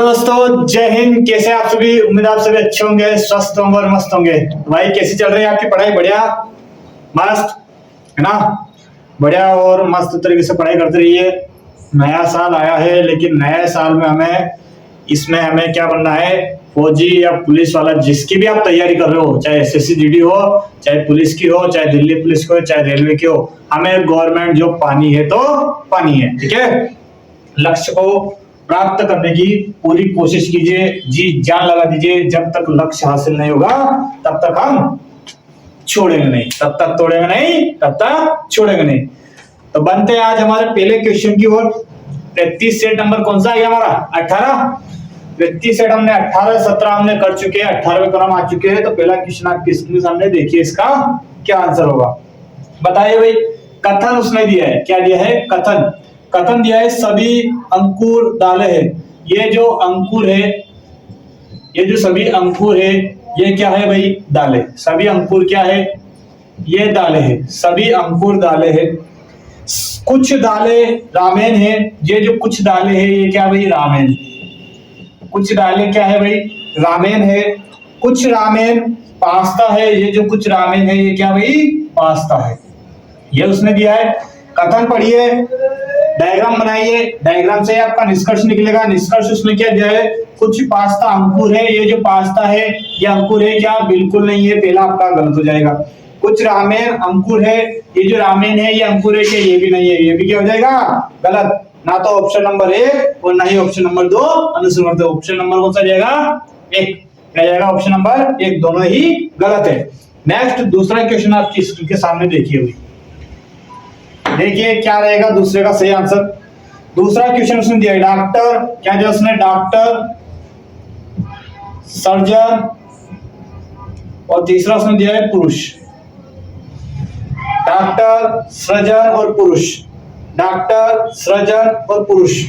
Hello दोस्तों, जय हिंद। कैसे आप सभी? उम्मीद आप सभी अच्छे होंगे, स्वस्थ होंगे और मस्त होंगे। भाई कैसी चल रही है आपकी पढ़ाई? बढ़िया, मस्त है ना? बढ़िया और मस्त तरीके से पढ़ाई करते रहिए। नया साल आया है, लेकिन नए साल में हमें क्या बनना है? फौजी या पुलिस वाला, जिसकी भी आप तैयारी कर रहे हो, चाहे एसएससी जीडी हो, चाहे पुलिस की हो, चाहे दिल्ली पुलिस की हो, चाहे रेलवे की हो, हमें गवर्नमेंट जॉब पानी है तो पानी है। ठीक है, लक्ष्य को प्राप्त करने की पूरी कोशिश कीजिए, जी जान लगा दीजिए। जब तक लक्ष्य हासिल नहीं होगा तब तक हम छोड़ेंगे नहीं, तब तक तोड़ेंगे नहीं, तब तक छोड़ेंगे नहीं। तो बनते हैं आज हमारे पहले क्वेश्चन की ओर। 33 सेट नंबर कौन सा है हमारा? 18। 33 सेट हमने 18, 17 हमने कर चुके हैं, 18वें क्रम आ चुके हैं। तो पहला क्वेश्चन आपकी स्क्रीन के सामने देखिए, इसका क्या आंसर होगा बताइए भाई। कथन उसने दिया है, क्या दिया है? कथन। कथन दिया है सभी अंकुर डाले हैं। ये जो अंकुर है, ये जो सभी अंकुर है, ये क्या है भाई? दाले। सभी अंकुर क्या है? ये दाले हैं। सभी अंकुर दाले हैं। कुछ दाले रामेन है। ये जो कुछ दाले है, ये क्या भाई? रामेन। कुछ दाले क्या है भाई? रामेन है। कुछ रामेन पास्ता है। ये जो कुछ रामेन है, ये क्या भाई? पास्ता है। ये उसने दिया है। कथन पढ़िए, डायग्राम बनाइए, डायग्राम से आपका निष्कर्ष निकलेगा। निष्कर्ष उसने क्या दिया है? कुछ पास्ता अंकुर है। ये जो पास्ता है, ये अंकुर है क्या? बिल्कुल नहीं है, पहला आपका गलत हो जाएगा। कुछ रामेन अंकुर है। ये जो रामेन है, ये अंकुर है क्या? ये भी नहीं है, ये भी क्या हो जाएगा? गलत। ना तो ऑप्शन नंबर 1 और ना ही ऑप्शन नंबर 2 अनुसरण करते। ऑप्शन नंबर कौन सा जाएगा? 1 क्या जाएगा? ऑप्शन नंबर 1, दोनों ही गलत है। नेक्स्ट दूसरा क्वेश्चन आपकी स्क्रीन के सामने देखिए। देखिए क्या रहेगा दूसरे का सही आंसर। दूसरा क्वेश्चन उसने दिया है डॉक्टर, क्या दिया उसने? डॉक्टर, सर्जन, और तीसरा उसने दिया है पुरुष। डॉक्टर, सृजन और पुरुष। डॉक्टर, सृजन और पुरुष।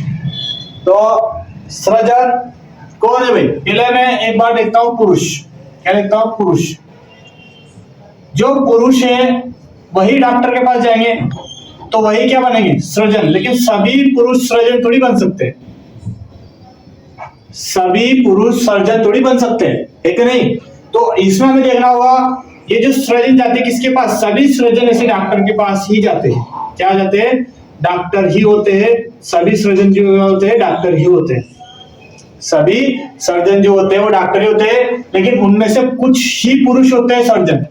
तो सृजन कौन है भाई? पहले मैं एक बार देखता हूं पुरुष। क्या लिखता हूं? पुरुष। जो पुरुष है वही डॉक्टर के पास जाएंगे, तो वही क्या बनेंगे? सृजन। लेकिन सभी पुरुष सृजन थोड़ी बन सकते हैं। सभी पुरुष सर्जन थोड़ी बन सकते हैं, है कि नहीं? तो इसमें हमें देखना होगा, ये जो सृजन जाते हैं किसके पास? सभी सृजन ऐसे डॉक्टर के पास ही जाते हैं। क्या जाते हैं? डॉक्टर ही होते हैं। सभी सृजन जो होते हैं डॉक्टर ही होते हैं। सभी सर्जन जो होते हैं वो डॉक्टर ही होते हैं, लेकिन उनमें से कुछ ही पुरुष होते हैं सर्जन,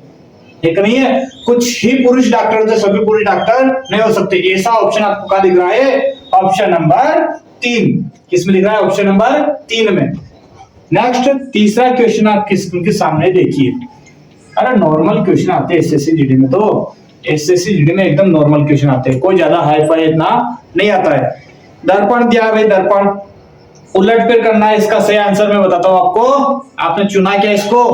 एक नहीं है। कुछ ही पुरुष डॉक्टर होते हैं, सभी पुरुष डॉक्टर नहीं हो सकते। ऐसा ऑप्शन आपको क्या दिख रहा है? Option number 3। किसमें दिख रहा है? ऑप्शन नंबर 3 में। नेक्स्ट तीसरा क्वेश्चन आपकी स्क्रीन के सामने देखिए। अरे नॉर्मल क्वेश्चन आते हैं एसएससी जीडी में, तो एसएससी जीडी में एकदम नॉर्मल क्वेश्चन आते हैं, कोई ज्यादा हाई फाई इतना नहीं आता है। दर्पण दिया है भाई, दर्पण उलट फेर करना है। इसका सही आंसर मैं बताता हूं आपको। आपने चुना क्या इसको?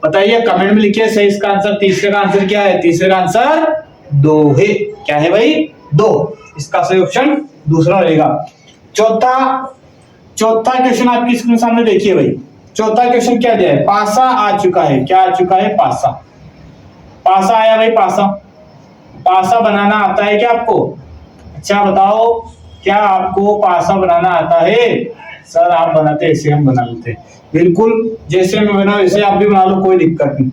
बताइए, कमेंट में लिखिए सही इसका आंसर। तीसरे का आंसर क्या है? तीसरे का आंसर 2 है। क्या है भाई? 2। इसका सही ऑप्शन दूसरा रहेगा। चौथा क्वेश्चन आपकी स्क्रीन सामने देखिए भाई। चौथा क्वेश्चन क्या दिया है? पासा आ चुका है। क्या आ चुका है? पासा। पासा आया भाई, पासा। पासा बनाना आता है क्या आपको? अच्छा बताओ, क्या आपको पासा बनाना आता है? सर आप बनाते ऐसे हम बना लेते। बिल्कुल जैसे मैं बना वैसे आप भी बना लो, कोई दिक्कत नहीं।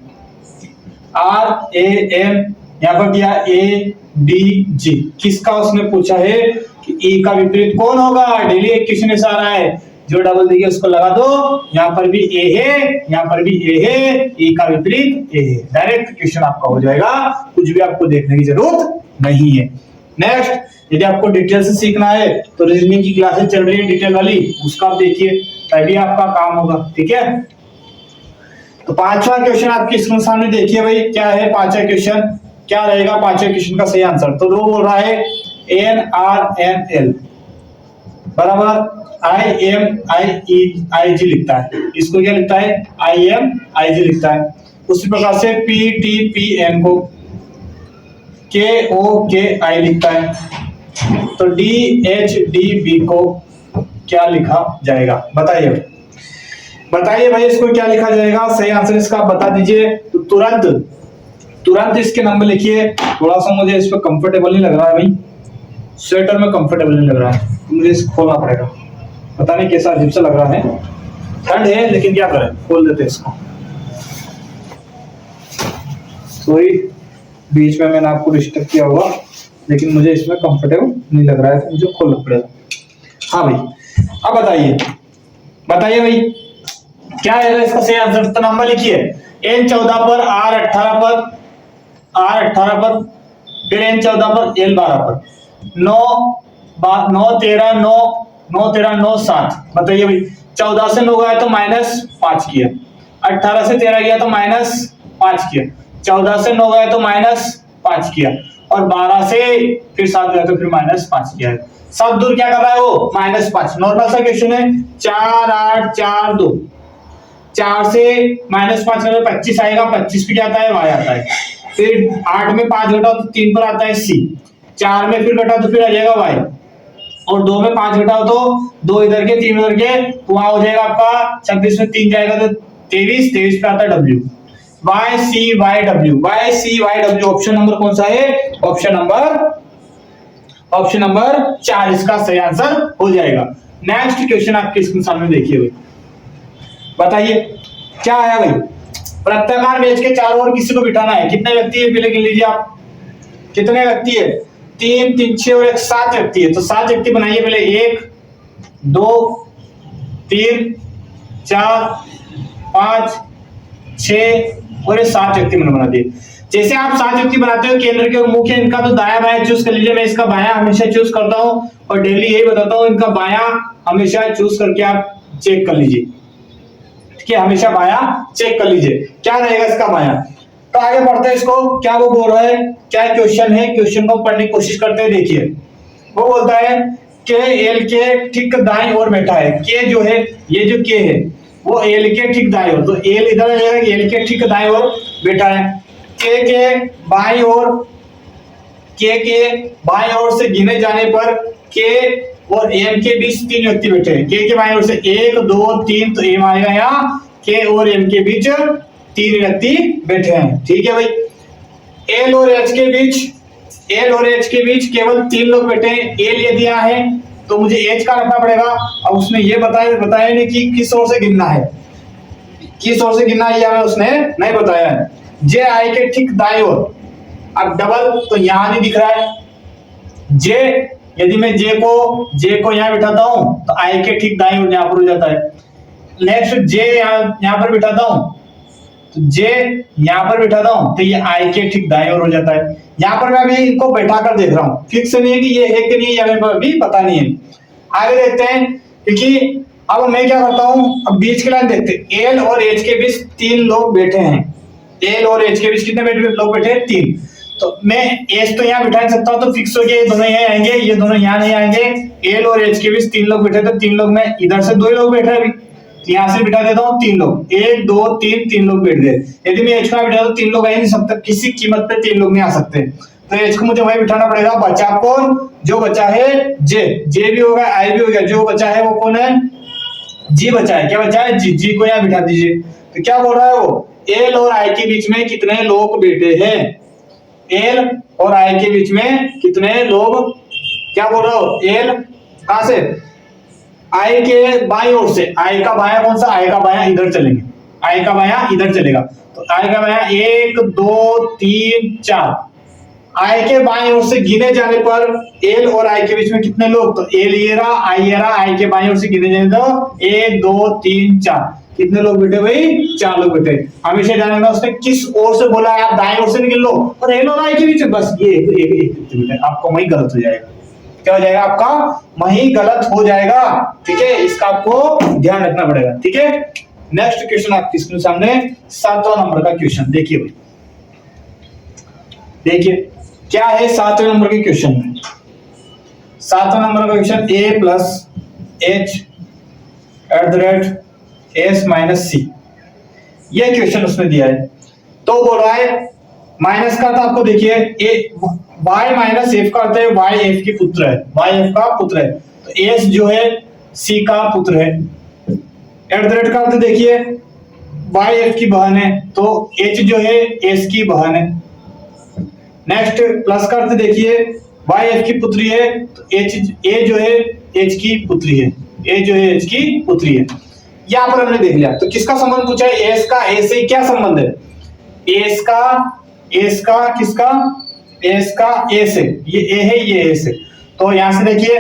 RAM यहाँ पर दिया ADG। किसका उसने पूछा है कि E का विपरीत कौन होगा? डेली एक क्वेश्चन ऐसा आ रहा है, जो डबल देखिए उसको लगा दो। यहाँ पर भी A है, यहाँ पर भी A है, E का विपरीत A है। डायरेक्ट क्वेश्चन आपका हो जाएगा, कुछ भी आपको देखने की जरूरत नहीं है। नेक्स्ट, यदि आपको डिटेल से सीखना है तो रीजनिंग की क्लासेस चल रही है डिटेल वाली, उसका आप देखिए, तभी आपका काम होगा। ठीक है, तो पांचवा क्वेश्चन आपकी स्क्रीन सामने देखिए भाई। क्या है पांचवा क्वेश्चन? क्या रहेगा पांचवे क्वेश्चन का सही आंसर? तो वो बोल रहा है NRNL बराबर IMIG लिखता है। इसको क्या लिखता है? IMIG लिखता है। उसी प्रकार से PTPN को KOKI लिखता है। तो DHDB को क्या लिखा जाएगा? बताइए बताइए भाई, इसको क्या लिखा जाएगा? सही आंसर इसका बता दीजिए। तो तुरंत इसके नंबर लिखिए। थोड़ा सा मुझे इस पर कंफर्टेबल नहीं लग रहा है भाई, स्वेटर में कंफर्टेबल नहीं लग रहा है, मुझे इसको खोलना पड़ेगा। पता नहीं कैसा अजीब सा लग रहा है, ठंड है लेकिन क्या करें, खोल देते इसको। सॉरी बीच में मैंने आपको डिस्टर्ब किया होगा, लेकिन मुझे इसमें कंफर्टेबल नहीं लग रहा है तो मुझे खोलना पड़ेगा। हाँ भाई, अब बताइए बताइए भाई क्या है इसका सही आंसर। तो नंबर लिखिए, N14 पर, R18 पर, R18 पर, फिर N14 पर, L12 पर, 9 9 7। बताइए भाई, 14 से 9 गया तो -5 किया, 18 से 13 गया तो -5 किया, 14 से 9 गया तो -5 किया, और 12 से फिर 7 गया तो फिर -5 किया। सब दूर क्या कर रहा है वो, -5। नॉर्मल सा क्वेश्चन है। 4 8 4 2, 4 से -5 करें 25 आएगा, 25 पे क्या आता है, y आता है। फिर 8 में 5 घटाओ तो 3 पर आता है c, 4 में फिर घटाओ तो फिर आ जाएगा y, और 2 में 5 घटाओ तो 2 इधर के 3 उधर के, तो वहां हो जाएगा आपका 26 में 3 जाएगा तो 23, 23 पे आता है w। y c y w, option number कौन सा है, ऑप्शन नंबर 4 इसका सही आंसर हो जाएगा। नेक्स्ट क्वेश्चन आपके स्क्रीन सामने देखिए भाई, बताइए क्या है भाई। वृत्ताकार मेज के चारों ओर किसी को बिठाना है, कितने व्यक्ति है पहले गिन लीजिए आप, कितने व्यक्ति है, 3 3 6 और 1 7 व्यक्ति है। तो 7 व्यक्ति बनाइए पहले, 1 2 3 4 5 6 और 7 व्यक्ति मैंने बना दिए। जैसे आप 7 व्यक्ति बनाते हो, केंद्र के और मुख्य इनका तो दाया बाया चूज कर लीजिए। मैं इसका बाया हमेशा चूज करता हूं और डेली यही बताता हूं, इनका बाया हमेशा चूज करके आप चेक कर लीजिए, ठीक है, हमेशा बाया चेक कर लीजिए क्या रहेगा इसका बाया। तो आगे बढ़ते हैं, इसको क्या वो बोल रहा है, क्या क्वेश्चन है, क्वेश्चन को पढ़ने की कोशिश करते हैं। देखिए वो बोलता है के एल के ठीक दाएं ओर बैठा है। के जो है, ये जो के है वो एल के ठीक दाएं ओर, तो एल इधर रहेगा, एल के ठीक दाएं ओर बैठा है। के बाईं ओर, के बाईं ओर से गिने जाने पर के और एम के बीच 3 व्यक्ति बैठे हैं। के बाईं ओर से 1 2 3, तो एम आएगा यहाँ, के और एम के बीच 3 व्यक्ति बैठे हैं, ठीक है भाई। एल और एच के बीच केवल 3 लोग बैठे हैं। एल यदि यहाँ है तो मुझे एच का रखना पड़ेगा। अब उसने ये बताया नहीं कि किस ओर से गिनना है, किस ओर से गिनना है हमें उसने नहीं बताया है। जे आई के ठीक दाईं ओर, अब डबल तो यहां नहीं दिख रहा है। जे, यदि मैं जे को यहां बिठाता हूं तो आई के ठीक दाईं ओर यहां पर हो जाता है। नेक्स्ट जे यहां पर बिठाता हूं तो जे यहां पर बिठाता हूं तो ये आई के ठीक दाईं ओर हो जाता है। यहां पर मैं अभी इनको बैठा कर देख रहा हूं, फिक्स नहीं है कि ये है कि नहीं, ये हमें अभी पता नहीं है। आगे देखते हैं, क्योंकि अब मैं क्या करता हूं, अब बीच की लाइन देखते हैं। एल और एच के बीच 3 लोग बैठे हैं। एल और एच के बीच कितने लोग बैठे हैं, 3। तो मैं एच तो यहाँ बिठा सकता हूँ, तो फिक्स हो गया, ये दोनों यहाँ आएंगे, ये दोनों यहाँ नहीं आएंगे। एल और एच के बीच 3 लोग बैठे, तो 3 लोग में इधर से 2 लोग बैठे अभी, तो यहाँ से बिठा देता हूँ 3 लोग, 1 2 3 लोग बैठ गए। यदि मैं एच को बिठा तो 3 लोग आ ही नहीं सकते, किसी कीमत पे 3 लोग नहीं आ सकते, तो एच को मुझे वही बिठाना पड़ेगा। बचा कौन, जो बचा है जे भी होगा, आई भी होगा, जो बचा है वो कौन है, जी बचा है। क्या बचा है, जी को यहाँ बिठा दीजिए। तो क्या बोल रहा है वो, एल और आई के बीच में कितने लोग बैठे हैं, एल और आई के बीच में कितने लोग, क्या बोल रहा हो, एल कहां से, आई के बाईं ओर से। आई का बायां कौन सा, आई का बायां इधर चलेंगे, आई का बायां इधर चलेगा, तो आई का बायां 1 2 3 4। आई के बाईं ओर से गिने जाने पर एल और आई के बीच में कितने लोग, तो एल ये रहा, आई के बाईं ओर से गिने जाने तो 1 2 3 4, कितने लोग बैठे भाई, 4 लोग बैठे। हमेशा ध्यान रखना उसने किस ओर से बोला है, आप दाएं ओर से निकल लो, और एल और आई के बीच बस ये एक आपका वही गलत हो जाएगा। क्या हो जाएगा आपका, वही गलत हो जाएगा, ठीक है, इसका आपको ध्यान रखना पड़ेगा, ठीक है। नेक्स्ट क्वेश्चन आपकी स्क्रीन सामने 7वां नंबर का क्वेश्चन देखिए भाई, देखिए क्या है 7वें नंबर के क्वेश्चन में। 7वां नंबर का question a plus h @ s - c, यह क्वेश्चन उसने दिया है। तो बोल रहा है माइनस का, था आपको देखिए y माइनस एफ का अर्थ है y f की पुत्र है, y f का पुत्र है, तो s जो है c का पुत्र है। @ का अर्थ देखिए y f की बहन है, तो h जो है s की बहन है। नेक्स्ट प्लस का अर्थ देखिए y f की पुत्री है, तो h a जो है h की पुत्री है। ए जो है इसकी पुत्री है। यहाँ पर हमने देख लिया। तो किसका संबंध पूछा है? एस का। ए से क्या संबंध है? एस का किसका? एस का ए से। ये ए है, ये ए से। तो यहां से देखिए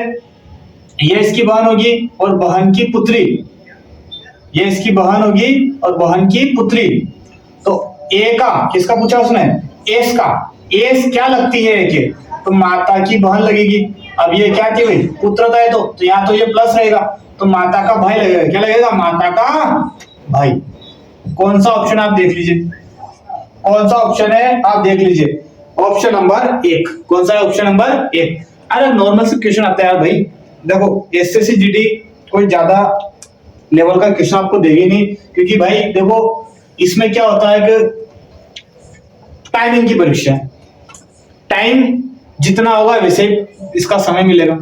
ये इसकी बहन होगी और बहन की पुत्री, ये इसकी बहन होगी और बहन की पुत्री। तो ए का किसका पूछा उसने? एस का। एस क्या लगती है? ए के, तो माता की बहन लगेगी। अब ये क्या थी भाई? पुत्रता है, तो यहाँ तो ये प्लस रहेगा, तो माता का भाई लगेगा। क्या लगेगा? माता का भाई। कौन सा ऑप्शन आप देख लीजिए, कौन सा ऑप्शन है आप देख लीजिए। Option number 1। कौन सा है? Option number 1। अरे नॉर्मल से क्वेश्चन आता है यार भाई। देखो एसएससी जीडी कोई ज्यादा लेवल का क्वेश्चन आपको देगी नहीं, क्योंकि भाई देखो इसमें क्या होता है कि टाइमिंग की परीक्षा है। टाइम जितना होगा वैसे इसका समय मिलेगा,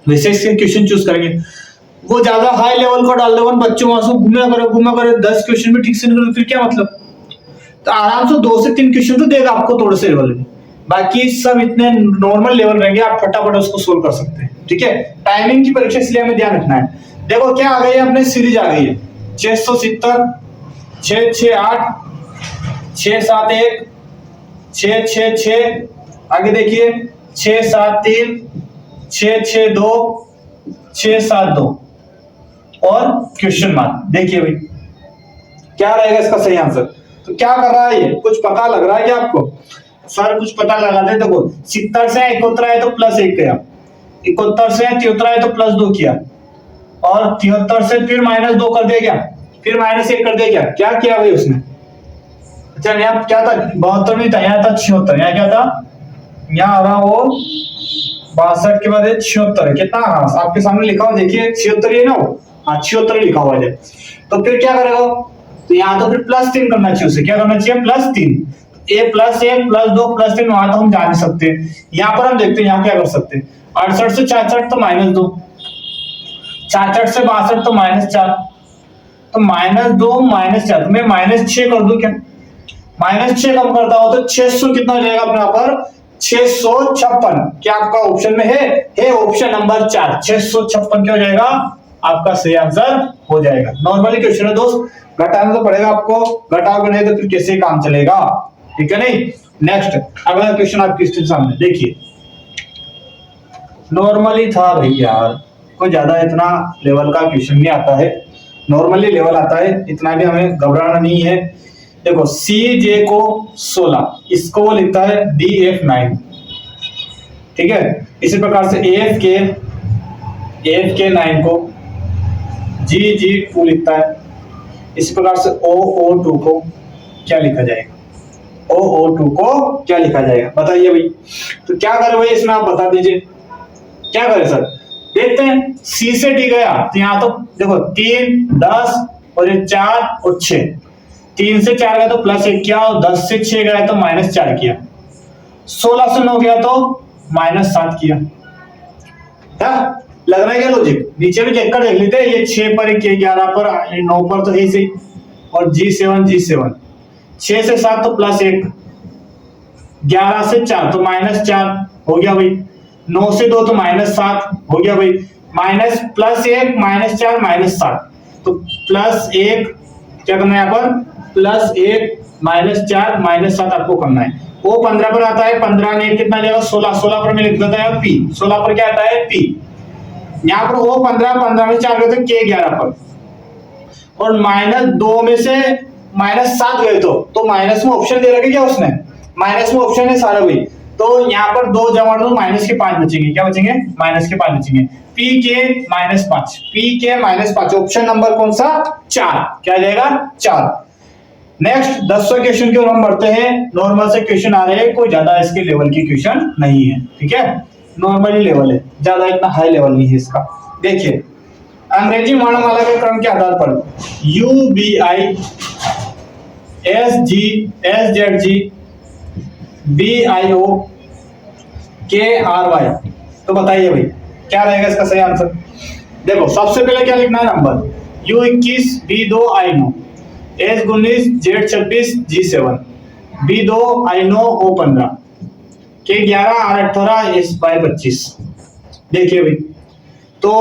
वैसे इसके क्वेश्चन चूज करेंगे। वो ज्यादा हाई लेवल का डाल देगा बच्चों वहां से घूमा करे 10 क्वेश्चन भी ठीक से नहीं करें, फिर क्या मतलब? तो आराम से 2 से 3 क्वेश्चन तो देगा आपको थोड़े से लेवल में, बाकी सब इतने नॉर्मल लेवल रहेंगे, आप फटाफट उसको सोल्व कर सकते हैं। ठीक है, टाइमिंग की परीक्षा इसलिए हमें ध्यान रखना है। देखो क्या आ गई है, अपने सीरीज आ गई है 670, 668, 671, 666, आगे देखिए 673, 662, 672 और क्वेश्चन मार्क। देखिए भाई क्या रहेगा इसका सही आंसर। तो क्या कर रहा है ये? कुछ पता लग रहा है क्या आपको? सर कुछ पता लगा दे। देखो 70 से 71 है तो प्लस 1 किया, 71 से 73 है तो प्लस 2 किया, और 73 से फिर माइनस 2 कर दिया क्या, फिर माइनस 1 कर दिया क्या? क्या किया भाई उसने? अच्छा यहाँ क्या था? 72 नहीं था, यहाँ था 76। यहाँ क्या था? यहाँ आ रहा वो 62 के बाद 76 है। कितना? हाँ आपके सामने लिखा हुआ देखिए 76 है ना वो। हाँ 76 लिखा हुआ है। तो फिर क्या करेगा? तो यहाँ तो फिर प्लस 3 करना चाहिए उसे। क्या करना चाहिए? प्लस 3। ए प्लस 1 प्लस 2 प्लस 3, वहां तो हम जा नहीं सकते। यहाँ पर हम देखते हैं यहाँ क्या कर सकते हैं। 68 से 66 तो -2, 66 से 62 तो -4, तो -2 -4 में -6 कर दूं क्या? -6 कम करता हो तो 600 कितना हो जाएगा अपने पर? 656। क्या आपका ऑप्शन में है ऑप्शन नंबर 4। 656 क्या हो जाएगा? आपका सही आंसर हो जाएगा। नॉर्मली क्वेश्चन है दोस्त, घटाना तो पड़ेगा आपको, घटाओगे नहीं तो फिर कैसे काम चलेगा? ठीक है नहीं। नेक्स्ट अगला क्वेश्चन आपके सामने देखिए। नॉर्मली था भाई यार, कोई ज्यादा इतना लेवल का क्वेश्चन नहीं आता है, नॉर्मली लेवल आता है, इतना भी हमें घबराना नहीं है। देखो CJ को 16, इसको वो लिखता है DF9। ठीक है, इसी प्रकार से AF के 9 को GG2 लिखता है। इसी प्रकार से OO2 को क्या लिखा जाएगा? OO2 को क्या लिखा जाएगा बताइए भाई। तो क्या करें भाई इसमें, आप बता दीजिए क्या करें सर। देखते हैं C से D गया तो यहाँ तो देखो 3, 10 और ये 4 और 6, 3 से 4 गया तो +1 किया, और 10 से 6 गया तो -4 किया, 16 से 9 गया तो -7 किया। लग रहा है क्या लॉजिक? नीचे भी देखकर देख लेते हैं। ये 6 पर 1, 11 पर, 9 पर तो है सही, और G7 6 से 7 तो +1, 11 से 4 तो -4 हो गया भाई, 9 से 2 तो -7 हो गया भाई, +1 -4 -7, तो +1 क्या करना है यहाँ पर? +1 -4 -7 आपको करना है। वो 15 पर आता है, 15 ने कितना जाएगा? 16, 16 पर मैं लिख देता है P, 16 पर क्या आता है? P। यहाँ पर वो 15 में 4 गए तो K 11 पर, और -2 में से -7 गए तो माइनस में ऑप्शन दे रखे क्या उसने? माइनस में ऑप्शन है सारा भाई, तो यहाँ पर 2 जमा दो -5 बचेंगे। क्या बचेंगे? -5 बचेंगे। PK -5, PK -5, ऑप्शन नंबर कौन सा? 4। क्या जाएगा? 4। नेक्स्ट 10वें क्वेश्चन की ओर हम बढ़ते हैं। नॉर्मल से क्वेश्चन आ रहे हैं, कोई ज्यादा इसके लेवल की क्वेश्चन नहीं है। ठीक है, नॉर्मली लेवल है, ज्यादा इतना हाई लेवल नहीं है इसका। देखिए अंग्रेजी वर्णमाला के क्रम के आधार पर UBI SG SZG BIO KRY, तो बताइए भाई क्या रहेगा इसका सही आंसर। देखो सबसे पहले क्या लिखना है? Number U21 B2 I9 S19 Z26 G7 B2 I9 O15 K11 R18 S22। देखिए भाई तो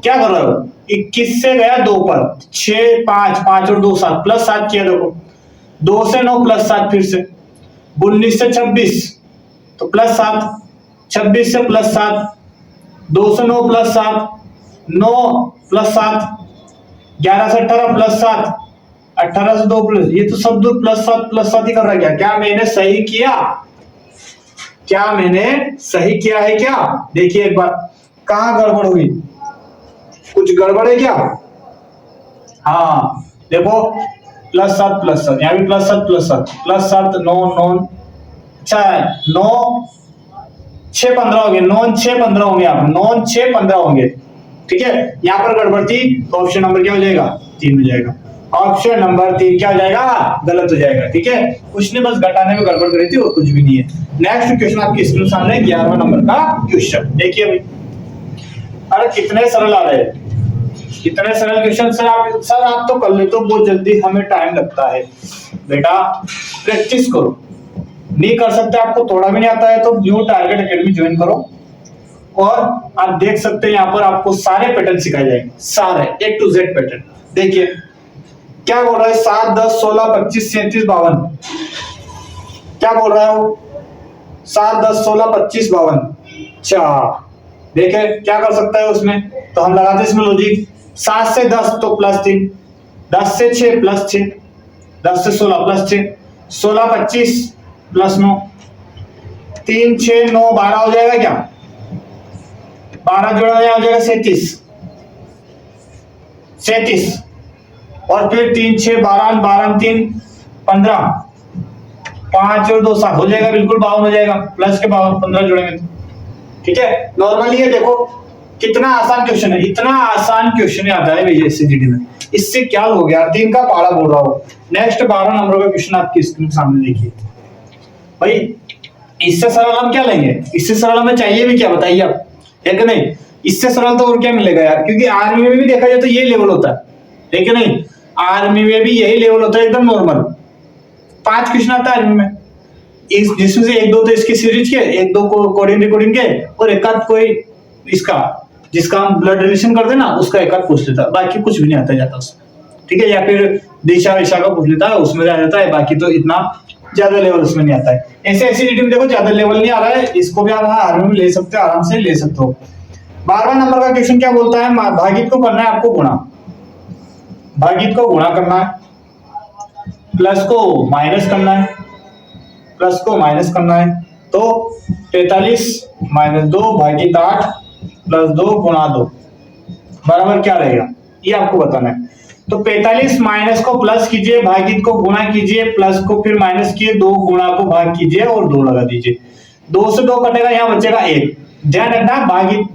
क्या कर रहे हो? 21 से गया 2 पर, 6 5 5 और 2 7 प्लस 7 किया, देखो 2 से 9 प्लस 7, फिर से 19 से 26 तो प्लस 7, 26 से प्लस 7, 2 से 9 प्लस 7, 9 प्लस 7, 11 से 18 प्लस 7, 18 से 2 प्लस, ये तो सब 2 प्लस 7 ही कर रहा है। क्या मैंने सही किया? क्या मैंने सही किया है क्या? देखिए एक बार, कहां गड़बड़ हुई? कुछ गड़बड़ है क्या? हाँ देखो, प्लस 7 यहाँ भी प्लस 7 9 9, अच्छा 9 6 15 होंगे, 9 6 15 होंगे, आप 9 6 15 होंगे, ठीक है। यहाँ पर गड़बड़ थी तो ऑप्शन नंबर क्या हो जाएगा? 3 हो जाएगा। ऑप्शन नंबर 3 क्या हो जाएगा? गलत हो जाएगा, ठीक है। कुछ नहीं, बस घटाने में गड़बड़ करी थी और कुछ भी नहीं है। नेक्स्ट क्वेश्चन आपकी स्क्रीन सामने 11वां नंबर का क्वेश्चन देखिए भाई। अरे कितने सरल आ रहे हैं, कितने सरल क्वेश्चन सर आप तो कर लेते हो बहुत जल्दी, हमें टाइम लगता है। बेटा प्रैक्टिस करो, नहीं कर सकते, आपको थोड़ा भी नहीं आता है तो न्यू टारगेट एकेडमी ज्वाइन करो और आप देख सकते हैं यहाँ पर आपको सारे पैटर्न सिखाए जाएंगे, सारे A to Z पैटर्न। देखिए क्या बोल रहा है, 7 10 16 25 37 52, क्या बोल रहा है वो? 7 10 16 25 52। अच्छा देखे क्या कर सकता है उसमें, तो हम लगाते हैं इसमें लॉजिक। 7 से 10 तो प्लस 3, 10 से 6 प्लस 6, 10 से 16 प्लस 6, 16 25 प्लस 9, 3 6 9 12 हो जाएगा क्या? 12 जोड़ा हो जाएगा 37 और फिर 3 6 12 12 3 15, 5 और 2 7 हो जाएगा, बिल्कुल 52 हो जाएगा। प्लस के 52 15 जोड़ेंगे तो, ठीक है। नॉर्मली ये देखो कितना आसान क्वेश्चन है, इतना आसान क्वेश्चन आता है भैया एससीजीडी में, इससे क्या हो गया? 3 का पारा बोल रहा हूं। नेक्स्ट 12 नंबर का क्वेश्चन आपकी स्क्रीन के सामने देखिए भाई। इससे सरल हम क्या लेंगे? इससे सरल हमें चाहिए भी क्या, बताइए आप, है कि नहीं? इससे सरल तो और क्या मिलेगा यार, क्योंकि आर्मी में भी देखा जाए तो ये लेवल होता है कि नहीं? आर्मी में भी यही लेवल होता है, एकदम नॉर्मल। 5 क्वेश्चन आता है आर्मी में, इस जिसमें से 1 2 तो इसकी सीरीज के, 1 2 को कोडिंग रिकॉर्डिंग के, और एक आध कोई इसका जिसका हम ब्लड रिलेशन करते हैं ना उसका एक आध पूछ लेता है, बाकी कुछ भी नहीं आता जाता उसमें, ठीक है। या फिर दिशा विशा का पूछ लेता है, उसमें आ जाता है, बाकी तो इतना ज्यादा लेवल उसमें नहीं आता है। ऐसे एससीजीडी में देखो ज्यादा लेवल नहीं आ रहा है, इसको भी आप आर्मी में ले सकते हो, आराम से ले सकते हो। 12वां नंबर का क्वेश्चन क्या बोलता है? भागित को करना है आपको गुणा, भागित को गुणा करना है, प्लस को माइनस करना है, प्लस को माइनस करना है। तो 43 - 2 भागित 8 प्लस 2 गुणा 2 बराबर क्या रहेगा, ये आपको बताना है। तो 45 माइनस को प्लस कीजिए, भागित को गुणा कीजिए, प्लस को फिर माइनस किए, 2 गुणा को भाग कीजिए और 2 लगा दीजिए। 2 से 2 कटेगा, यहाँ बचेगा 1। ध्यान रखना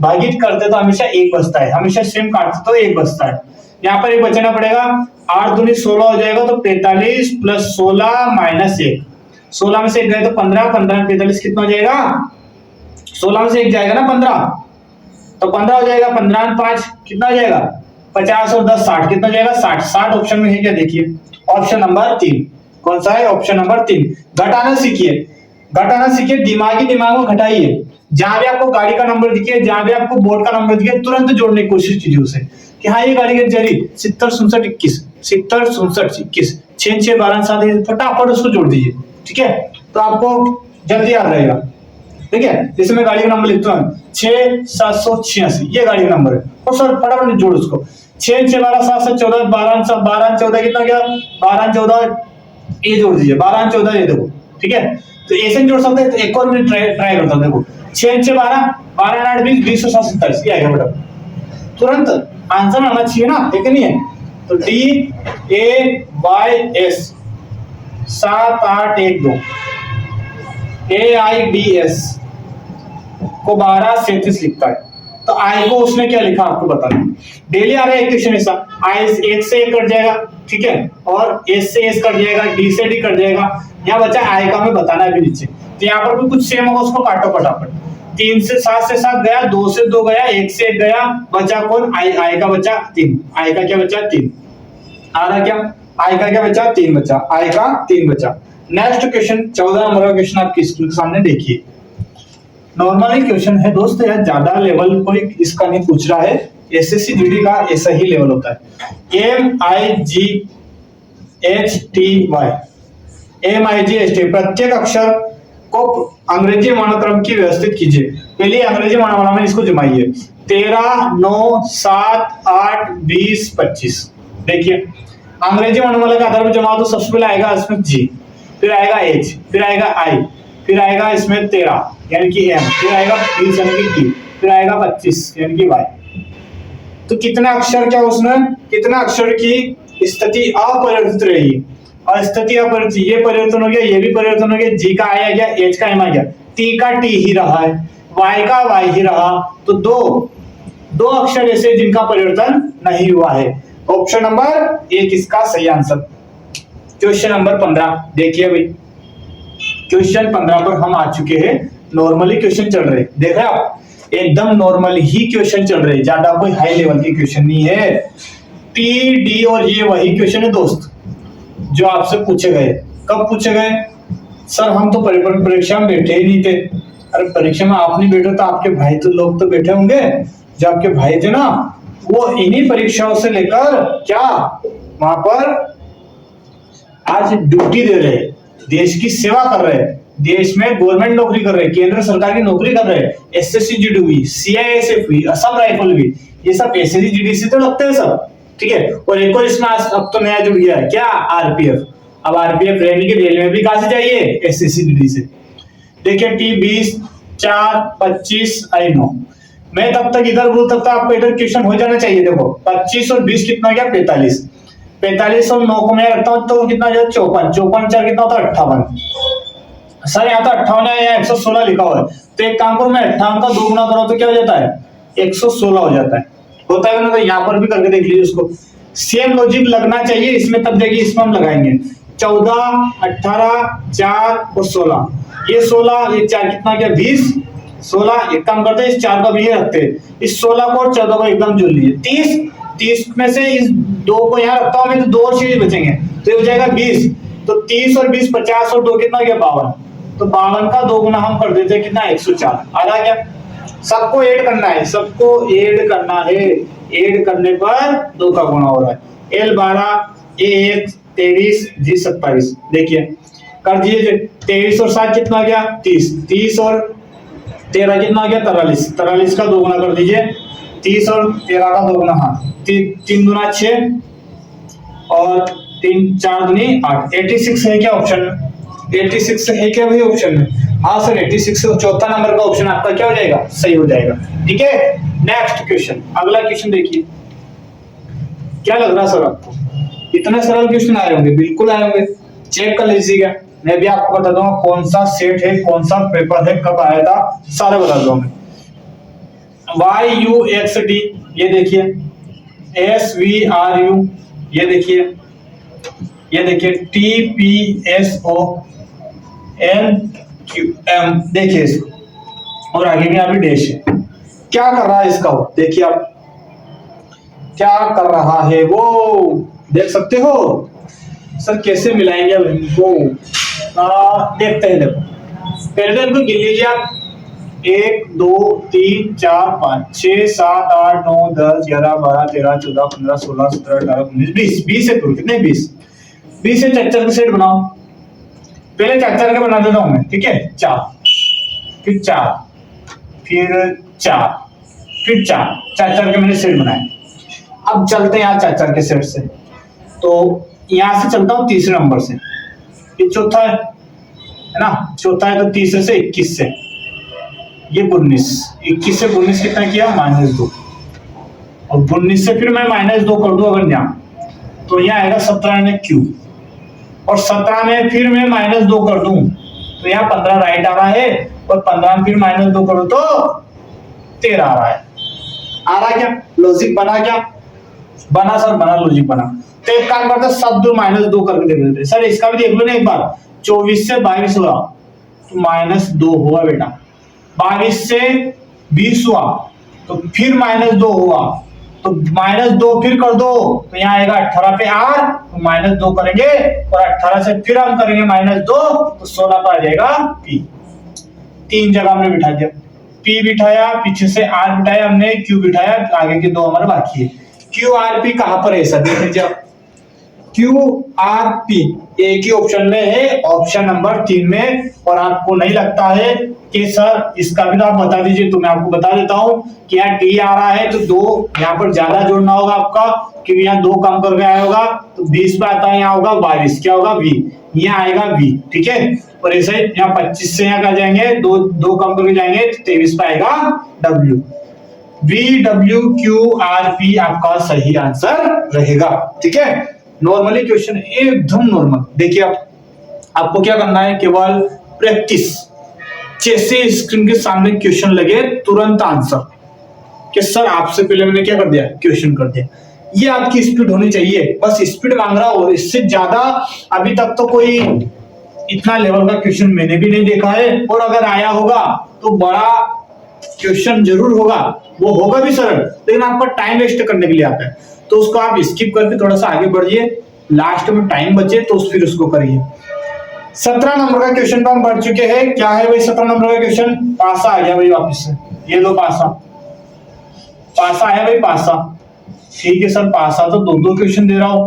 भागित करते तो हमेशा 1 बचता है, हमेशा सेम काटते तो 1 बचता है। यहाँ पर 1 बचाना पड़ेगा, 8 दूनी 16 हो जाएगा। तो 45 + 16 - 1, 16 में से 1 गए तो 15, 15 45 कितना हो जाएगा? 16 में से 1 जाएगा ना 15, तो 15 हो जाएगा। 15 × 5 कितना हो जाएगा? 50 और 10 60, कितना हो जाएगा? 60। 60 ऑप्शन में है क्या? देखिए ऑप्शन नंबर 3। कौन सा है? Option number 3। घटाना सीखिए, घटाना सीखिए, दिमाग में घटाइए। जहां भी आपको गाड़ी का नंबर दिखे, जहां भी आपको बोर्ड का नंबर दिखे, तुरंत जोड़ने की कोशिश कीजिए उसे कि हाँ ये गाड़ी की जरी 70 67 21, 70 67 21, 6 6 12 7, फटाफट उसको जोड़ दीजिए, ठीक है। तो आपको जल्दी याद रहेगा, ठीक है। जैसे मैं गाड़ी का नंबर लिखता हूँ 6786, ये गाड़ी का नंबर है, और सर फटाफट जोड़ उसको। 6 6 12 7 7 14 12 14 कितना गया? 12 14 ये जोड़ दीजिए, 12 14 ये देखो, ठीक है। तो ऐसे जोड़ सकते हैं। तो एक और मैं ट्राई करता हूँ, देखो 6 6 12 12 8 20 20 7 27, ये आएगा बेटा, तुरंत आंसर आना चाहिए ना, है कि नहीं है? तो DAYS 7812 AIDS को 1237 लिखता है। तो आई को उसने क्या लिखा आपको बताना। डेली आ रहा है क्वेश्चन ऐसा, आई 1 से 1 कट जाएगा, ठीक है, और एस से एस कट जाएगा, डी से डी कट जाएगा। यहाँ बच्चा आई का हमें बताना है भी नीचे, तो यहाँ पर भी कुछ सेम होगा, उसको काटो फटाफट। 3 से 7 से 7 गया, 2 से 2 गया, 1 से 1 गया, बचा कौन? आई का बचा 3, आई का क्या बचा? 3 आ रहा क्या? आई का क्या बचा? 3 बचा, आई का 3 बचा। नेक्स्ट क्वेश्चन 14 नंबर का क्वेश्चन आपकी स्क्रीन के सामने देखिए। नॉर्मली क्वेश्चन है दोस्त, यार ज्यादा लेवल कोई इसका नहीं पूछ रहा है, एसएससी जीडी का ऐसा ही लेवल होता है। MIGHT प्रत्येक अक्षर को अंग्रेजी वर्णक्रम की व्यवस्थित कीजिए। पहले अंग्रेजी वर्णमाला में इसको जमाइए। 13, 9, 7, 8, 20, 25। देखिए अंग्रेजी वर्णमाला के आधार पर जमाओ तो सबसे पहले आएगा इसमें जी, फिर आएगा एच, फिर आएगा आई, फिर आएगा इसमें 13 यानी कि एम, फिर आएगा 20 यानी कि टी, फिर आएगा 25 यानी कि वाई। तो कितना अक्षर क्या उसमें कितना अक्षर की स्थिति अपरिवर्तित रहेगी, और स्थिति अपरिवर्तित, ये परिवर्तन हो गया, ये भी परिवर्तन हो गया, जी का आई आ गया, एच का एम आ गया, टी का टी ही रहा है, वाई का वाई ही रहा। तो दो अक्षर ऐसे जिनका परिवर्तन नहीं हुआ है। ऑप्शन नंबर 1 इसका सही आंसर। क्वेश्चन नंबर 15 देखिए भाई, क्वेश्चन 15 पर हम आ चुके हैं। नॉर्मली क्वेश्चन चल रहे, देख रहे आप, एकदम नॉर्मल ही क्वेश्चन चल रहे, ज्यादा कोई हाई लेवल के क्वेश्चन नहीं है। टी, डी और ये वही क्वेश्चन है दोस्त जो आपसे पूछे गए। कब पूछे गए? सर हम तो परीक्षा में बैठे ही नहीं थे। अरे परीक्षा में आप नहीं बैठे तो आपके भाई तो लोग तो बैठे होंगे, जो आपके भाई थे ना, वो इन्हीं परीक्षाओं से लेकर क्या वहां पर आज ड्यूटी दे रहे, देश की सेवा कर रहे, देश में गवर्नमेंट नौकरी कर रहे, केंद्र सरकार की नौकरी कर रहे, एसएससी जीडी हुई, सीआईएसएफ हुई, असम राइफल भी, ये सब एसएससी जीडी से तो लगते हैं सब, ठीक है। और एक और इसमें अब तो नया जुड़ गया है क्या, आरपीएफ। अब आरपीएफ रहने की रेलवे भी कहां से जाइए, एसएससी जीडी से। देखिए टी 20, 4, 25, आई नो। मैं तब तक इधर बोल सकता, आपको इधर क्वेश्चन हो जाना चाहिए। देखो 25 और 20 कितना हो गया, 45, 45 और 9 को मैं रखता हूं तो कितना हो जाए, 54, 54 4 कितना होता है, 58। सर यहाँ तो 58 है, यहाँ 116 लिखा हुआ है, तो एक काम करो, मैं 58 का 2 गुना करो तो क्या हो जाता है, 116 हो जाता है, होता है ना। तो यहाँ पर भी करके देख लीजिए उसको, सेम लॉजिक लगना चाहिए इसमें, तब देखिए इसमें हम लगाएंगे 14, 18, 4 और 16, ये 16, ये 4 कितना गया, 20, 16, एक काम करते हैं इस 4 का भी रखते हैं, इस 16 को और 14 को एकदम जोड़ लीजिए, 30 में से इस 2 को यहाँ रखता हूँ मैं, तो 2 और चीज बचेंगे, तो ये हो जाएगा 20। तो 30 और 20, 50 और 2 कितना गया, 52। तो 52 का 2 गुना हम कर देते हैं कितना, 104। आ रहा क्या? सबको ऐड करना है, सबको ऐड करना है, ऐड करने पर 2 का गुना हो रहा है। L 12, A 1, 23, G 27। देखिए कर दिए, 23 और 7 कितना गया, 30, 30 और 13 कितना गया, 43, 43 का 2 गुना कर दीजिए, 30 और 13 का 2 गुना, हाँ 3 दूना 6 और 3 4 दूनी 8। 86 है क्या ऑप्शन में, 86 है क्या भाई ऑप्शन में? हाँ सर 86 से चौथा नंबर का ऑप्शन आपका क्या हो जाएगा, सही हो जाएगा। ठीक है, नेक्स्ट क्वेश्चन, अगला क्वेश्चन देखिए। क्या लग रहा है सर आपको, इतने सरल क्वेश्चन आए होंगे? बिल्कुल आए होंगे, चेक कर लीजिएगा। मैं भी आपको बता दूंगा कौन सा सेट है, कौन सा पेपर है, कब आया था, सारे बता दूंगा। YUXT ये देखिए, SVRU ये देखिए, ये देखिए TPSONQM देखिए इसको, और आगे भी यहाँ भी डैश है। क्या कर रहा है इसका वो, देखिए आप क्या कर रहा है वो, देख सकते हो सर, कैसे मिलाएंगे अब इनको, देखते हैं। देखो पहले तो इनको गिन लीजिए आप, 1 2 3 4 5 6 7 8 9 10 11 12 13 14 15 16 17 18 19 20 20 से करो, कितने 20 20 से 4 के सेट बनाओ। पहले 4 के बना देता हूं मैं, ठीक है, 4 फिर 4 फिर 4 फिर 4 के मैंने सेट बनाए। अब चलते हैं यहाँ 4 के सेट से, तो यहां से चलता हूं तीसरे नंबर से, ये चौथा है ना, चौथा है, तो तीसरे से 21 से ये 19, 21 से 19 कितना किया, -2, और 19 से फिर मैं -2 कर दूं अगर यहाँ, तो यहाँ आएगा 17 में Q, और 17 में फिर मैं -2 कर दूं तो यहाँ 15 राइट आ रहा है, और 15 में फिर -2 करूं तो 13 आ रहा है। आ रहा क्या, लॉजिक बना क्या, बना सर, बना, लॉजिक बना। तो एक काम करते सब दो -2 करके देख लेते सर, इसका भी देख लो ना एक बार, 24 से 22 हुआ तो -2 हुआ बेटा, 22 से 20 हुआ तो फिर -2 हुआ, तो -2 फिर कर दो तो यहाँ आएगा 18 पे R, तो -2 करेंगे, और 18 से फिर हम करेंगे -2 तो 16 पर आ जाएगा P। 3 जगह हमने बिठा दिया, P बिठाया, पीछे से R बिठाया हमने, Q बिठाया, आगे के दो हमारे बाकी है। QRP कहां पर है सर, देख लीजिए आप। QRP एक ही ऑप्शन में है, ऑप्शन नंबर 3 में। और आपको नहीं लगता है कि सर इसका भी तो आप बता दीजिए, तो मैं आपको बता देता हूं कि यहाँ D आ रहा है तो 2 यहाँ पर ज्यादा जोड़ना होगा आपका, क्योंकि यहाँ 2 कम करके आया होगा तो 20 पे आता है, यहाँ होगा 22, क्या होगा V, यहाँ आएगा V, ठीक है। और ऐसे यहाँ 25 से यहाँ जाएंगे, दो कम करके जाएंगे तो 23 पे आएगा W। VWQRP आपका सही आंसर रहेगा, ठीक है। नॉर्मली क्वेश्चन एकदम नॉर्मल। देखिए आपको क्या करना है, केवल प्रैक्टिस, जैसे स्क्रीन के सामने क्वेश्चन लगे तुरंत आंसर, कि सर आपसे पहले मैंने क्या कर दिया, क्वेश्चन कर दिया। ये आपकी स्पीड होनी चाहिए, बस स्पीड मांग रहा हो, इससे ज्यादा अभी तक तो कोई इतना लेवल का क्वेश्चन मैंने भी नहीं देखा है। और अगर आया होगा तो बड़ा क्वेश्चन जरूर होगा, वो होगा भी सरल, लेकिन आपका टाइम वेस्ट करने के लिए आता है, तो उसको आप स्किप करके थोड़ा सा आगे बढ़िए, लास्ट में टाइम बचे तो फिर उसको करिए। 17 नंबर का क्वेश्चन पर हम बढ़ चुके हैं। क्या है भाई 17 नंबर का क्वेश्चन, पासा आ गया भाई वापिस से, ये लो पासा है भाई, पासा, ठीक है सर। पासा तो 2 क्वेश्चन दे रहा हूं,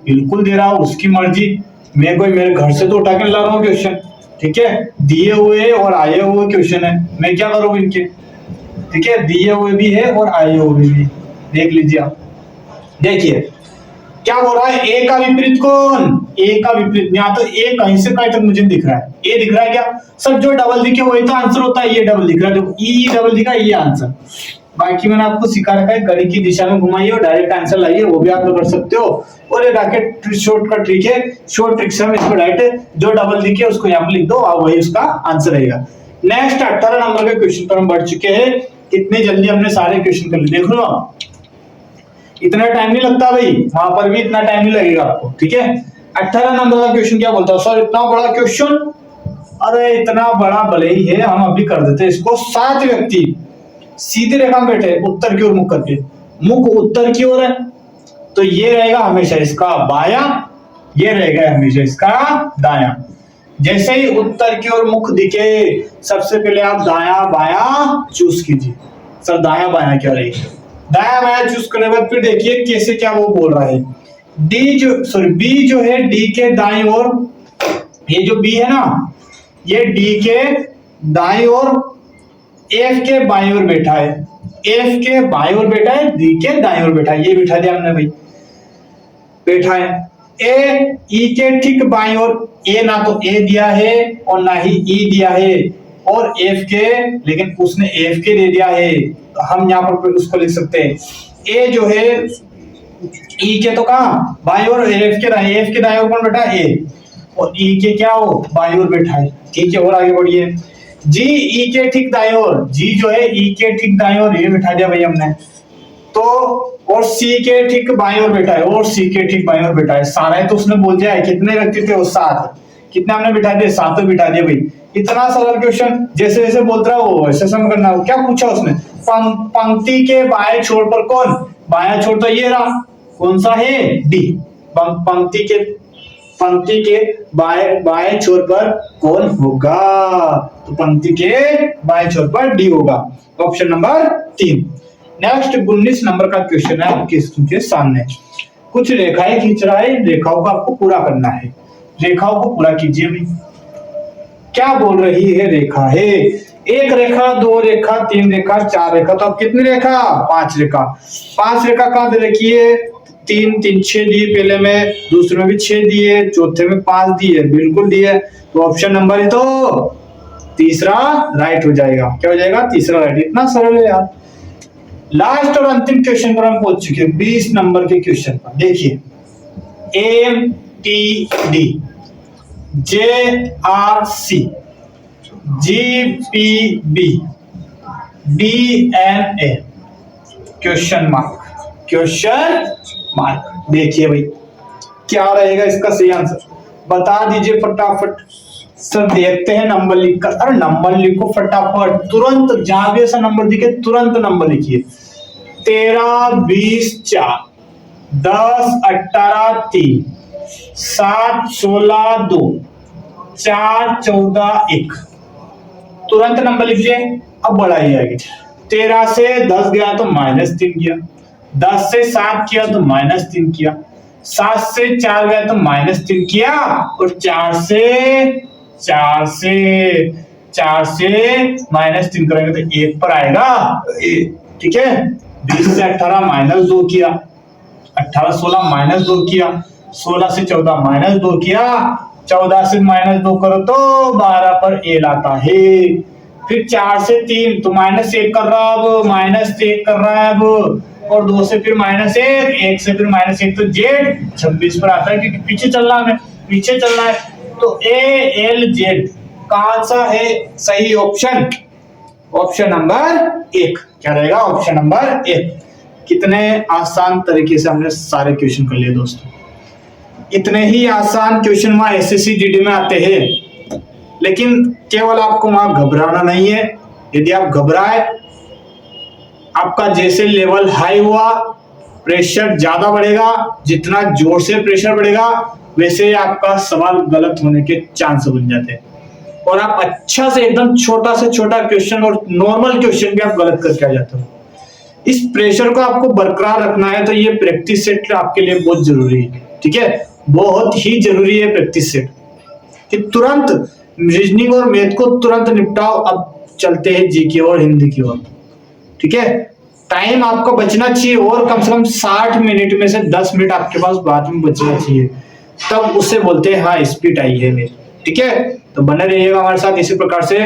बिल्कुल दे रहा हूं, उसकी मर्जी, मैं कोई मेरे घर से तो उठा के ला रहा हूँ क्वेश्चन, ठीक है। दिए हुए और आए हुए क्वेश्चन है, मैं क्या करूँ इनके, ठीक है, दिए हुए भी है और आए हुए भी, देख लीजिए आप। देखिए क्या बोल रहा है, ए का विपरीत कौन, ए का विपरीत, यहाँ तो ए कहीं से कहीं तक मुझे दिख रहा है, ए दिख रहा है क्या सर, जो डबल दिखे वही तो आंसर होता है, ये डबल दिख रहा है, देखो ई डबल दिखा, ये आंसर। बाकी मैंने आपको सिखा रखा है, घड़ी की दिशा में घुमाइए और डायरेक्ट आंसर लाइए, वो भी आप कर सकते हो। और ये रैकेट शॉर्ट का ट्रिक है, शॉर्ट ट्रिक से हम इसको डायरेक्ट जो डबल दिखे उसको यहाँ पे लिख दो, और वही उसका आंसर रहेगा। नेक्स्ट 18 नंबर के क्वेश्चन पर हम बढ़ चुके हैं। कितने जल्दी हमने सारे क्वेश्चन कर लिए, देख लो आप, इतना टाइम नहीं लगता भाई, वहां पर भी इतना टाइम नहीं लगेगा आपको, ठीक है। 18 नंबर का क्वेश्चन क्या बोलता है सर, इतना बड़ा क्वेश्चन, अरे इतना बड़ा भले ही है, हम अभी कर देते हैं इसको। 7 व्यक्ति सीधी रेखा में बैठे, उत्तर की ओर मुख करके, मुख उत्तर की ओर है, तो ये रहेगा हमेशा इसका बायां, ये रहेगा हमेशा इसका दायां। जैसे ही उत्तर की ओर मुख दिखे, सबसे पहले आप दायां बायां चूज कीजिए। सर दायां बायां क्या रहेगी, दायां बायां चूज करने के बाद फिर देखिए कैसे क्या वो बोल रहा है। बी जो है डी के दाईं ओर, ये जो बी है ना, ये डी के दाईं ओर, एफ के बाईं ओर बैठा है, एफ के बाईं ओर बैठा है, डी के दाईं ओर बैठा है, ये बिठा दिया हमने भाई, बैठा है। ए ई के ठीक बाईं ओर, ए ना तो ए दिया है और ना ही ई दिया है, और एफ के, लेकिन उसने एफ के दे दिया है, तो हम यहाँ पर उसको लिख सकते हैं, ए जो है ई के तो कहा बाईं ओर, एफ के दाईं ओर कौन बैठा है, ए, और ई के क्या हो बाईं ओर बैठा है, ठीक है। और आगे बढ़िए, जी ई के ठीक दाईं ओर, जी जो है ई के ठीक दाईं ओर, ये बिठा दिया भाई हमने, तो और सी के ठीक बाईं ओर बैठा है, और सी के ठीक बाईं ओर बैठा है, सारा है तो उसने बोल दिया है, कितने व्यक्ति थे वो 7, कितने हमने बिठा दिए, 7 बिठा दिए भाई। इतना सरल क्वेश्चन, जैसे जैसे बोलता रहा वो वैसे समझ करना। क्या पूछा उसने, पंक्ति के बाएं छोर पर कौन, बायां छोर तो ये रहा, कौन सा है, डी, पंक्ति के बाएं छोर पर कौन होगा, तो पंक्ति के बाएं छोर पर डी होगा, ऑप्शन नंबर 3। नेक्स्ट 19 नंबर का क्वेश्चन है आपके स्क्रीन के सामने। कुछ रेखाएं खींच रहा है, इन रेखाओं को आपको पूरा करना है, रेखाओं को पूरा कीजिए भाई। क्या बोल रही है रेखा है, 1 रेखा, 2 रेखा, 3 रेखा, 4 रेखा, तो अब कितनी रेखा, 5 रेखा। 5 रेखा कहां दे रखी है, 3 6 दिए पहले में, दूसरे में भी 6 दिए, चौथे में 5 दिए, बिल्कुल दिए, तो ऑप्शन नंबर ही तो तीसरा राइट हो जाएगा। क्या हो जाएगा, तीसरा राइट। इतना सरल है यार। लास्ट और अंतिम क्वेश्चन पर हम पहुंच चुके हैं, 20 नंबर के क्वेश्चन पर। देखिए, M T D, J R C, G P B, D N A, question mark. देखिए भाई क्या रहेगा इसका सही आंसर, बता दीजिए फटाफट। सर देखते हैं नंबर लिखकर, अरे नंबर लिखो फटाफट, तुरंत, जहां भी ऐसा नंबर दिखे तुरंत नंबर लिखिए। 13 20 4, 10 18 3, 7 16 2, 4 14 1, तुरंत नंबर लिखिए। अब बढ़ाई आएगी। 13 से 10 गया तो -3 किया, 10 से 7 किया तो -3 किया, 7 से 4 गया तो -3 किया, और 4 से -3 करेंगे तो 1 पर आएगा। ठीक है। 20 से 18 -2 किया, 18 16 -2 किया, 16 से 14 -2 किया, 14 से -2 करो तो 12 पर एल आता है। फिर 4 से 3 तो -1 कर रहा है अब, -1 कर रहा है अब, और 2 से फिर -1, 1 से फिर -1 तो जेड 26 पर आता है, क्योंकि पीछे चल रहा है, पीछे चल रहा है। तो ए एल जेड कौन सा है सही ऑप्शन? ऑप्शन नंबर 1 क्या रहेगा? Option number 1। कितने आसान तरीके से हमने सारे क्वेश्चन कर लिए दोस्तों। इतने ही आसान क्वेश्चन वहां एसएससी जीडी में आते हैं, लेकिन केवल आपको वहां घबराना नहीं है। यदि आप घबराए, आपका जैसे लेवल हाई हुआ, प्रेशर ज्यादा बढ़ेगा, जितना जोर से प्रेशर बढ़ेगा वैसे आपका सवाल गलत होने के चांस बन जाते हैं, और आप अच्छा से एकदम छोटा से छोटा क्वेश्चन और नॉर्मल क्वेश्चन भी आप गलत करके आ जाते हो। इस प्रेशर को आपको बरकरार रखना है तो ये प्रैक्टिस सेट आपके लिए बहुत जरूरी है। ठीक है, बहुत ही जरूरी है प्रैक्टिस सेट कि तुरंत रीजनिंग और मैथ को तुरंत निपटाओ। अब चलते हैं जीके और हिंदी की ओर। ठीक है, टाइम आपको बचना चाहिए, और कम से कम 60 मिनट में से 10 मिनट आपके पास बाद में बचना चाहिए, तब उसे बोलते हैं हाँ स्पीड आई है मेरी। ठीक है, तो बने रहिएगा हमारे साथ इसी प्रकार से।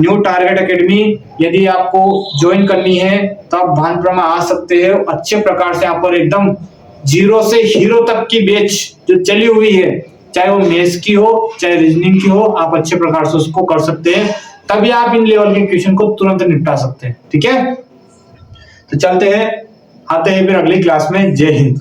न्यू टारगेट एकेडमी यदि आपको ज्वाइन करनी है तो आप भानपुरा में आ सकते हैं। अच्छे प्रकार से यहाँ पर एकदम 0 से हीरो तक की बैच जो चली हुई है, चाहे वो मैथ्स की हो चाहे रीजनिंग की हो, आप अच्छे प्रकार से उसको कर सकते हैं, तभी आप इन लेवल के क्वेश्चन को तुरंत निपटा सकते हैं। ठीक है, तो चलते हैं, आते हैं फिर अगली क्लास में। जय हिंद।